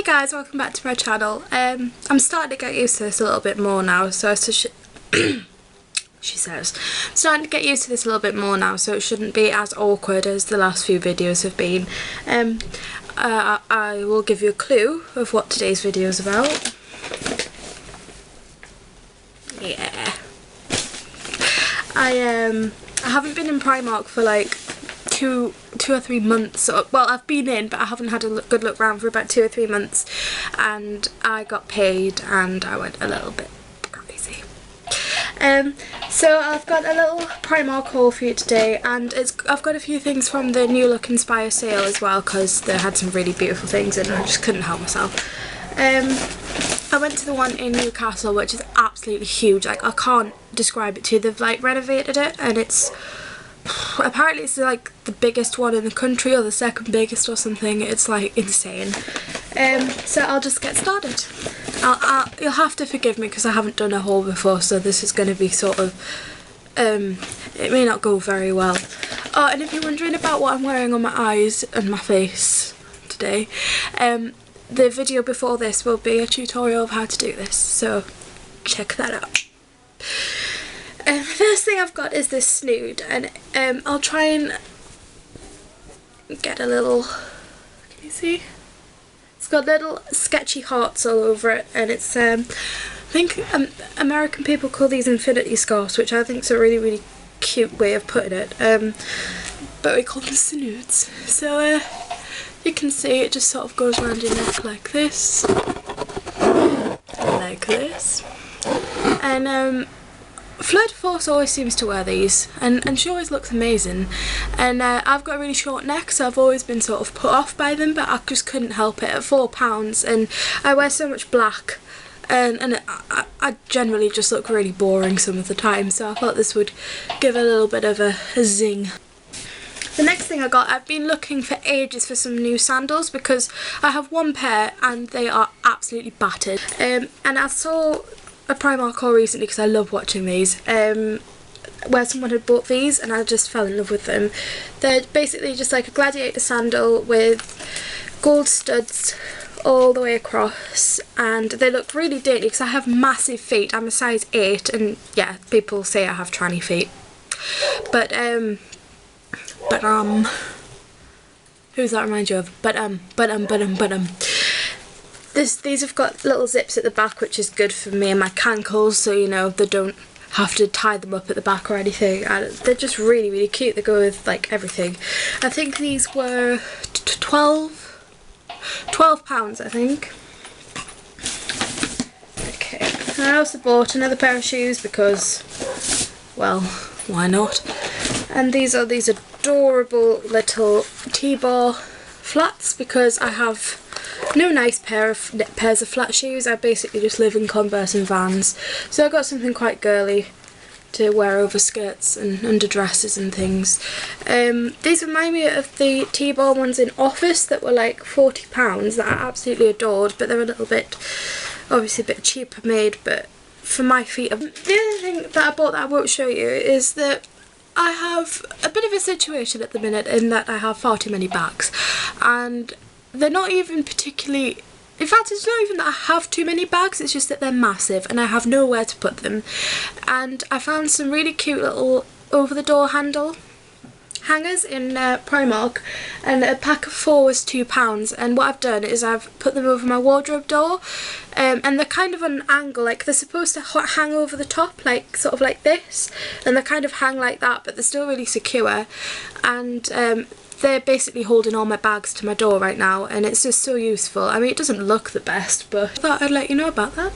guys, welcome back to my channel. I'm starting to get used to this a little bit more now, so she says. I'm starting to get used to this a little bit more now, so it shouldn't be as awkward as the last few videos have been. I will give you a clue of what today's video is about. Yeah. I haven't been in Primark for like two or 3 months. Well, I've been in, but I haven't had a good look around for about 2 or 3 months, and I got paid and I went a little bit crazy. So I've got a little Primark haul for you today, and I've got a few things from the New Look Inspire sale as well, because they had some really beautiful things and I just couldn't help myself. I went to the one in Newcastle, which is absolutely huge. Like, I can't describe it to you. They've like renovated it, and it's apparently it's like the biggest one in the country, or the second biggest or something. It's like insane. So I'll just get started. You'll have to forgive me because I haven't done a haul before, so this is going to be sort of it may not go very well. Oh, and if you're wondering about what I'm wearing on my eyes and my face today, the video before this will be a tutorial of how to do this, so check that out. The first thing I've got is this snood, and I'll try and get a little, can you see? It's got little sketchy hearts all over it, and it's, I think American people call these infinity scarves, which I think is a really, really cute way of putting it, but we call them snoods. So you can see it just sort of goes around your neck like this, and Fleur de Force always seems to wear these, and she always looks amazing, and I've got a really short neck, so I've always been sort of put off by them, but I just couldn't help it. At £4, and I wear so much black, and I generally just look really boring some of the time, so I thought this would give a little bit of a zing. The next thing I got, I've been looking for ages for some new sandals, because I have one pair and they are absolutely battered, and I saw a Primark haul recently, because I love watching these, where someone had bought these and I just fell in love with them. They're basically just like a gladiator sandal with gold studs all the way across, and they look really dainty because I have massive feet. I'm a size 8, and yeah, people say I have tranny feet, but who's that remind you of? These have got little zips at the back, which is good for me and my cankles, so you know they don't have to tie them up at the back or anything. And they're just really, really cute. They go with like everything. I think these were £12, I think. Okay, I also bought another pair of shoes because, well, why not? And these are these adorable little T-bar flats, because I have no nice pairs of flat shoes. I basically just live in Converse and Vans, so I got something quite girly to wear over skirts and under dresses and things. These remind me of the T-bar ones in Office that were like £40 that I absolutely adored, but they're a little bit, obviously a bit cheaper made, but for my feet. The other thing that I bought that I won't show you is that I have a bit of a situation at the minute in that I have far too many bags, and they're not even particularly, in fact it's not even that I have too many bags, it's just that they're massive and I have nowhere to put them. And I found some really cute little over the door handle hangers in Primark, and a pack of 4 was £2, and what I've done is I've put them over my wardrobe door, and they're kind of on an angle, like they're supposed to hang over the top, like sort of like this, and they kind of hang like that, but they're still really secure, and they're basically holding all my bags to my door right now, and it's just so useful. I mean, it doesn't look the best, but I thought I'd let you know about that.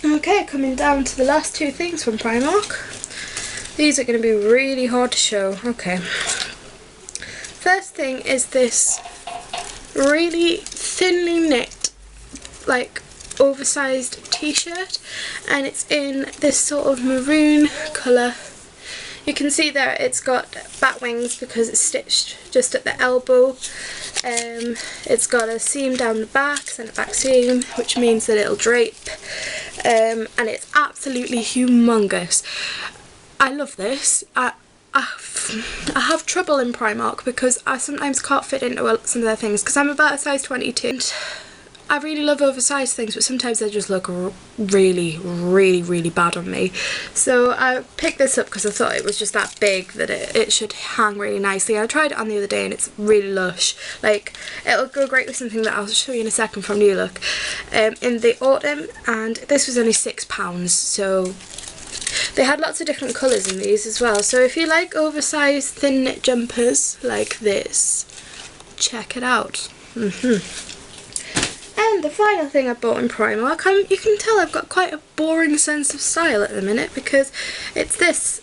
Okay, coming down to the last 2 things from Primark. These are going to be really hard to show. Okay. First thing is this really thinly knit, like oversized t-shirt, and it's in this sort of maroon colour. You can see there it's got bat wings because it's stitched just at the elbow. It's got a seam down the back, centre back seam, which means that it'll drape, and it's absolutely humongous. I love this. I have trouble in Primark because I sometimes can't fit into some of their things because I'm about a size 22. I really love oversized things, but sometimes they just look really bad on me. So I picked this up because I thought it was just that big that it should hang really nicely. I tried it on the other day and it's really lush. Like, it'll go great with something that I'll show you in a second from New Look in the autumn, and this was only £6, so they had lots of different colours in these as well. So if you like oversized thin knit jumpers like this, check it out. And the final thing I bought in Primark, you can tell I've got quite a boring sense of style at the minute, because it's this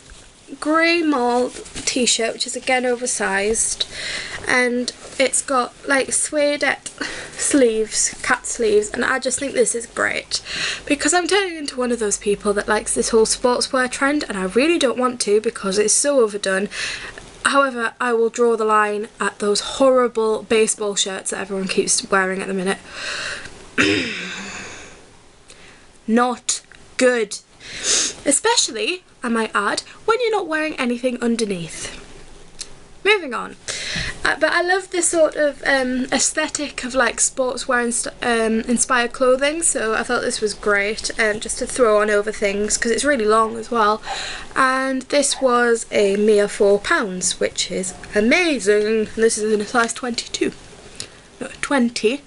grey mauve t-shirt, which is again oversized, and it's got like suede sleeves, cat sleeves, and I just think this is great because I'm turning into one of those people that likes this whole sportswear trend, and I really don't want to because it's so overdone. However, I will draw the line at those horrible baseball shirts that everyone keeps wearing at the minute. Not good. Especially, I might add, when you're not wearing anything underneath. Moving on. But I love this sort of aesthetic of like sportswear inspired clothing, so I thought this was great just to throw on over things because it's really long as well. And this was a mere £4, which is amazing. And this is in a size 22. No, 22.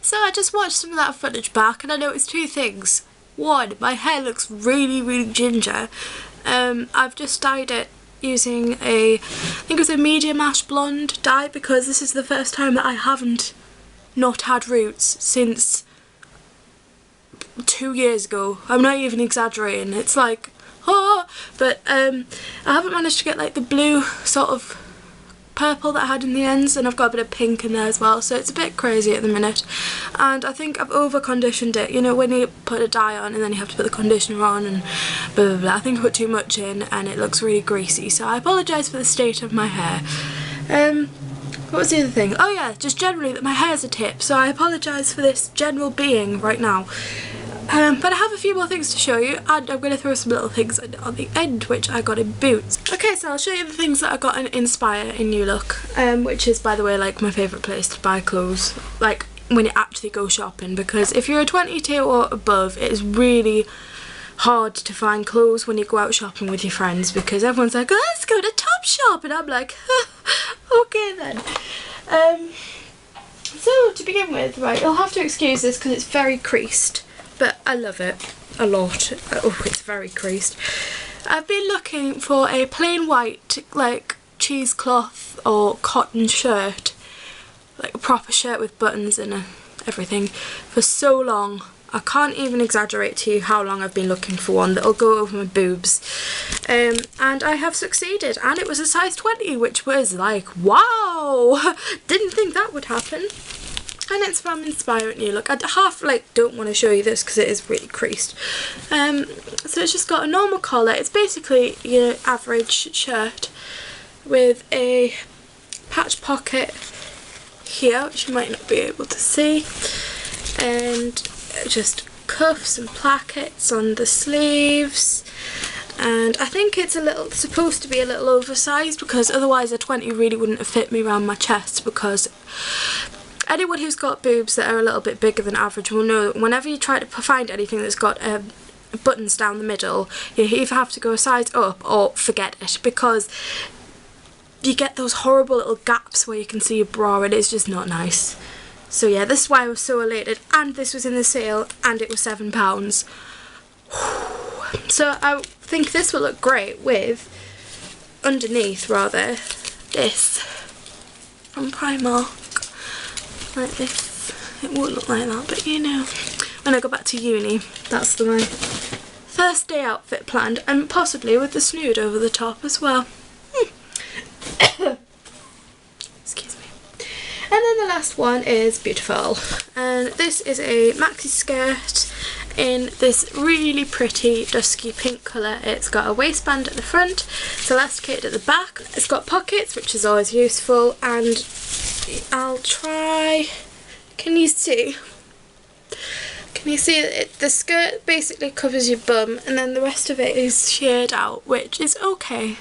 So I just watched some of that footage back and I noticed two things. One, my hair looks really ginger. I've just dyed it using I think it was a medium ash blonde dye, because this is the first time that I haven't not had roots since 2 years ago. I'm not even exaggerating. It's like, oh, but I haven't managed to get like the blue sort of purple that I had in the ends, and I've got a bit of pink in there as well, so it's a bit crazy at the minute. And I think I've over conditioned it, you know, when you put a dye on and then you have to put the conditioner on and blah blah blah. I think I put too much in and it looks really greasy, so I apologise for the state of my hair. What was the other thing? Oh yeah, just generally that my hair's a tip, so I apologise for this general being right now. But I have a few more things to show you, and I'm going to throw some little things on the end which I got in Boots. Okay, so I'll show you the things that I got in Inspire in New Look, which is, by the way, like my favourite place to buy clothes, like when you actually go shopping, because if you're a 22 or above, it is really hard to find clothes when you go out shopping with your friends, because everyone's like, oh, let's go to Topshop, and I'm like, okay then. So to begin with, right, you'll have to excuse this because it's very creased. But I love it a lot. Oh, it's very creased. I've been looking for a plain white, like, cheesecloth or cotton shirt, like a proper shirt with buttons and everything, for so long. I can't even exaggerate to you how long I've been looking for one that'll go over my boobs. And I have succeeded, and it was a size 20, which was like, wow! Didn't think that would happen. And it's from Inspire at New Look. I half don't want to show you this because it is really creased. So it's just got a normal collar. It's basically your average shirt with a patch pocket here, which you might not be able to see, and just cuffs and plackets on the sleeves. And I think it's supposed to be a little oversized, because otherwise a 20 really wouldn't have fit me around my chest, because anyone who's got boobs that are a little bit bigger than average will know that whenever you try to find anything that's got buttons down the middle, you either have to go a size up or forget it, because you get those horrible little gaps where you can see your bra, and it's just not nice. So yeah, this is why I was so elated, and this was in the sale and it was £7. So I think this will look great with, underneath rather, this from Primark. Like this. It won't look like that, but you know, when I go back to uni, that's my first day outfit planned, and possibly with the snood over the top as well. Excuse me. And then the last one is beautiful, and this is a maxi skirt in this really pretty dusky pink colour. It's got a waistband at the front, it's elasticated at the back, it's got pockets, which is always useful, and I'll try, can you see it, the skirt basically covers your bum and then the rest of it is sheared out, which is okay.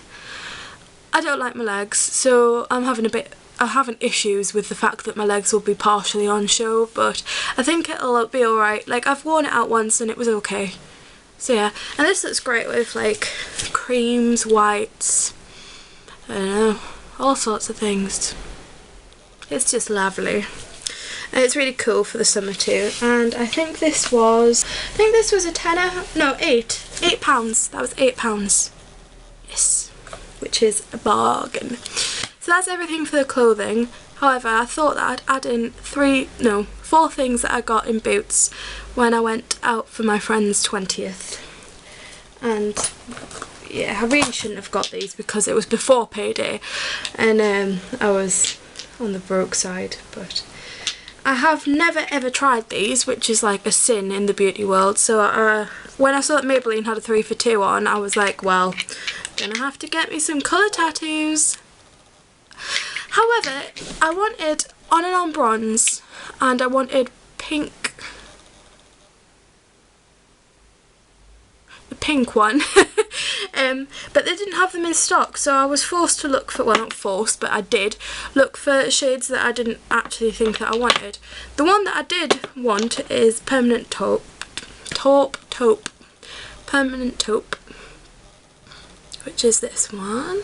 I don't like my legs, so I'm having a bit having issues with the fact that my legs will be partially on show, but I think it'll be alright. Like, I've worn it out once and it was okay. So yeah, and this looks great with like creams, whites, I don't know, all sorts of things. It's just lovely. And it's really cool for the summer too. And I think this was a tenner, no, £8. That was £8. Yes, which is a bargain. So that's everything for the clothing. However, I thought that I'd add in 4 things that I got in Boots when I went out for my friend's 20th. And yeah, I really shouldn't have got these because it was before payday and I was on the broke side, but I have never ever tried these, which is like a sin in the beauty world. So when I saw that Maybelline had a 3 for 2 on, I was like, well, gonna have to get me some colour tattoos. However, I wanted on and on bronze and I wanted pink, the pink one. But they didn't have them in stock, so I was forced to look for, well, not forced, but I did look for shades that I didn't actually think that I wanted. The one that I did want is Permanent Taupe, Permanent Taupe, which is this one,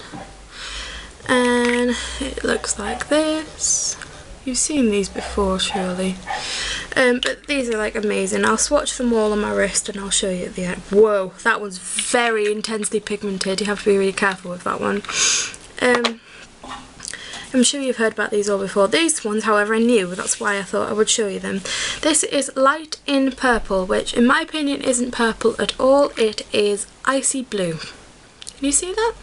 and it looks like this. You've seen these before, surely. But these are like amazing. I'll swatch them all on my wrist and I'll show you at the end. Whoa, that one's very intensely pigmented. You have to be really careful with that one. I'm sure you've heard about these all before. These ones, however, are new. That's why I thought I would show you them. This is Light in Purple, which in my opinion isn't purple at all. It is icy blue. Can you see that?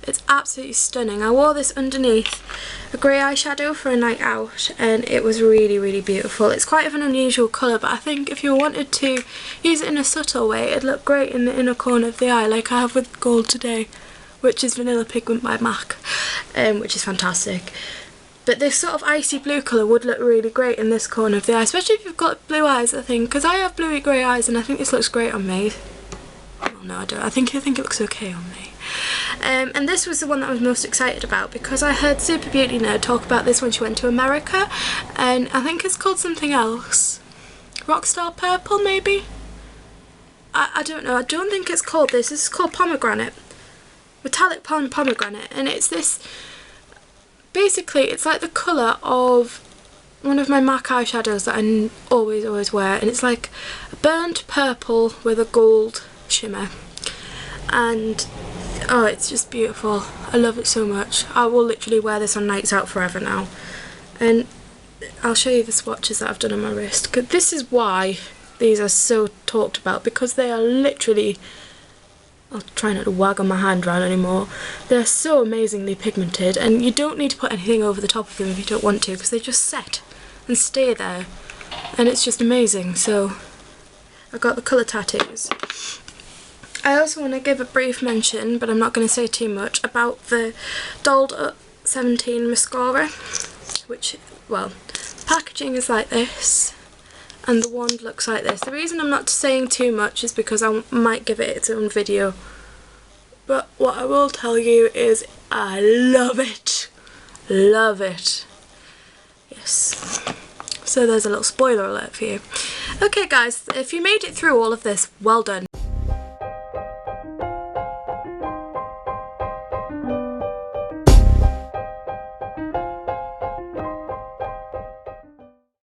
It's absolutely stunning. I wore this underneath a grey eyeshadow for a night out and it was really, really beautiful. It's quite of an unusual colour, but I think if you wanted to use it in a subtle way, it'd look great in the inner corner of the eye, like I have with Gold Today, which is Vanilla Pigment by MAC, which is fantastic. But this sort of icy blue colour would look really great in this corner of the eye, especially if you've got blue eyes, I think, because I have bluey grey eyes and I think this looks great on me. Oh no, I don't. I think it looks okay on me. And this was the one that I was most excited about because I heard Super Beauty Nerd talk about this when she went to America, and I think it's called something else. Rockstar Purple, maybe? I don't know. I don't think it's called this. This is called Pomegranate. Metallic Pomegranate, and it's this, basically it's like the colour of one of my MAC eyeshadows that I always wear, and it's like a burnt purple with a gold shimmer, and oh, it's just beautiful. I love it so much. I will literally wear this on nights out forever now. And I'll show you the swatches that I've done on my wrist, because this is why these are so talked about, because they are literally, I'll try not to wag on my hand around anymore, they're so amazingly pigmented, and you don't need to put anything over the top of them if you don't want to, because they just set and stay there, and it's just amazing. So I got the colour tattoos. I also want to give a brief mention, but I'm not going to say too much, about the Dolled Up 17 mascara, which, well, packaging is like this and the wand looks like this. The reason I'm not saying too much is because I might give it its own video, but what I will tell you is I love it. Love it. Yes. So there's a little spoiler alert for you. Okay guys, if you made it through all of this, well done.